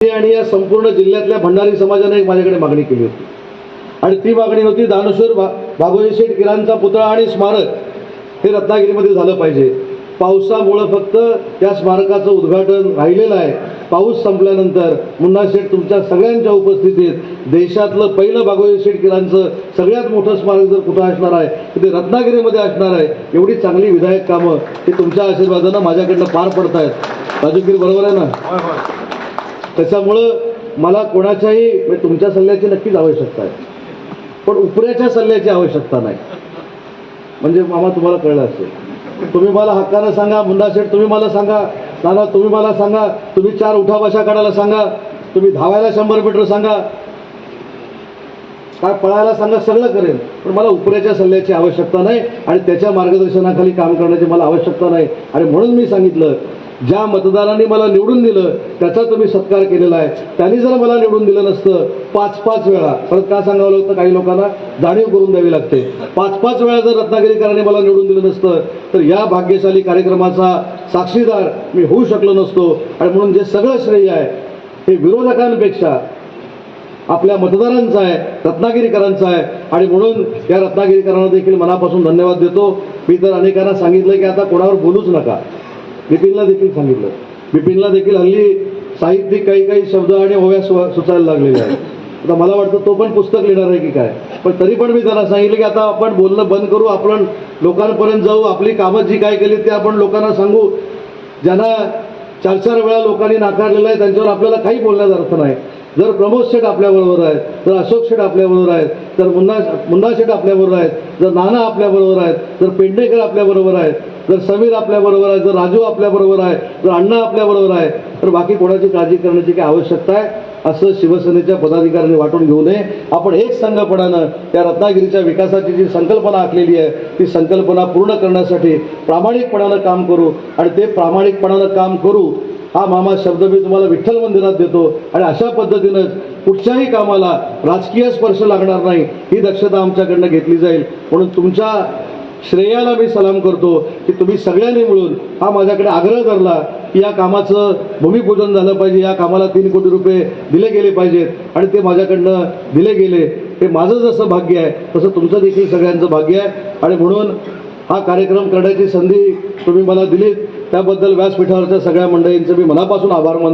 आणि या संपूर्ण जिल्ह्यातल्या भंडारी समाजाने एक माझ्याकडे मागणी केली होती आणि ती मागणी होती दानशूर भागोजी शेठ गिरांचा पुतळा आणि स्मारक हे रत्नागिरीमध्ये झालं पाहिजे। पावसामुळे फक्त त्या स्मारकाचं उद्घाटन राहिलेलं आहे। पाऊस संपल्यानंतर मुन्ना शेठ तुमच्या सगळ्यांच्या उपस्थितीत देशातलं पहिलं भागोजी शेठ गिरांचं सगळ्यात मोठं स्मारक जर कुठं असणार आहे तर ते रत्नागिरीमध्ये असणार आहे। एवढी चांगली विधायक कामं ही तुमच्या आशीर्वादानं माझ्याकडनं पार पडत आहेत। राजूगिरी बरोबर आहे ना? त्याच्यामुळं मला कोणाच्याही तुमच्या सल्ल्याची नक्कीच आवश्यकता आहे, पण उपऱ्याच्या सल्ल्याची आवश्यकता नाही। म्हणजे मामा तुम्हाला कळलं असेल, तुम्ही मला हक्कानं सांगा, मुन्ना शेठ तुम्ही मला सांगा, नाना तुम्ही मला सांगा, तुम्ही 4 उठाबशा काढायला सांगा, तुम्ही धावायला 100 मीटर सांगा, काय पळायला सांगा, सगळं करेन, पण मला उपऱ्याच्या सल्ल्याची आवश्यकता नाही आणि त्याच्या मार्गदर्शनाखाली काम करण्याची मला आवश्यकता नाही। आणि म्हणून मी सांगितलं, ज्या मतदारांनी मला निवडून दिलं त्याचा तुम्ही सत्कार केलेला आहे। त्यांनी जर मला निवडून दिलं नसतं 5-5 वेळा, परत का सांगावं लागतं, काही लोकांना जाणीव करून द्यावी लागते, 5-5 वेळा जर रत्नागिरीकरांनी मला निवडून दिलं नसतं तर या भाग्यशाली कार्यक्रमाचा साक्षीदार मी होऊ शकलो नसतो। आणि म्हणून जे सगळं श्रेय आहे हे विरोधकांपेक्षा आपल्या मतदारांचं आहे, रत्नागिरीकरांचं आहे। आणि म्हणून या रत्नागिरीकरांना देखील मनापासून धन्यवाद देतो। मी तर अनेकांना सांगितलं की आता कोणावर बोलूच नका। बिपिनला देखील सांगितलं, बिपिनला देखील हल्ली साहित्यिक काही शब्द आणि ओव्या सुचायला लागलेले आहेत। आता मला वाटतं तो पण पुस्तक लिहिणार आहे की काय, पण तरी पण मी त्याला सांगितलं की आता आपण बोलणं बंद करू, आपण लोकांपर्यंत जाऊ, आपली कामं जी काय केली ते आपण लोकांना सांगू। ज्यांना 4-4 वेळा लोकांनी नाकारलेलं आहे त्यांच्यावर आपल्याला काही बोलण्याचा अर्थ नाही। जर प्रमोद शेठ आपल्याबरोबर आहेत, जर अशोक शेठ आपल्याबरोबर आहेत, तर मुन्ना शेठ आपल्याबरोबर आहेत, जर नाना आपल्याबरोबर आहेत, जर पेडणेकर आपल्याबरोबर आहेत, जर समीर आपल्याबरोबर आहे, जर राजू आपल्याबरोबर आहे, जर अण्णा आपल्याबरोबर आहे, तर बाकी कोणाची काळजी करण्याची काय आवश्यकता आहे असं शिवसेनेच्या पदाधिकाऱ्यांनी वाटून घेऊ नये। आपण एक संघपणानं त्या रत्नागिरीच्या विकासाची जी संकल्पना आखलेली आहे ती संकल्पना पूर्ण करण्यासाठी प्रामाणिकपणानं काम करू आणि ते प्रामाणिकपणानं काम करू हा मामा शब्द मी तुम्हाला विठ्ठल मंदिरात देतो। आणि अशा पद्धतीनं कुठच्याही कामाला राजकीय स्पर्श लागणार नाही ही दक्षता आमच्याकडनं घेतली जाईल। म्हणून तुमच्या श्रेयाला मी सलाम करतो की तुम्ही सगळ्यांनी मिळून हा माझ्याकडे आग्रह धरला की या कामाचं भूमिपूजन झालं पाहिजे, या कामाला 3 कोटी रुपये दिले गेले पाहिजेत आणि ते माझ्याकडनं दिले गेले। हे माझं जसं भाग्य आहे तसं तुमचं देखील सगळ्यांचं भाग्य आहे। आणि म्हणून हा कार्यक्रम करण्याची संधी तुम्ही मला दिलीत त्याबद्दल व्यासपीठावरच्या सगळ्या मंडळींचे मी मनापासून आभार मानतो।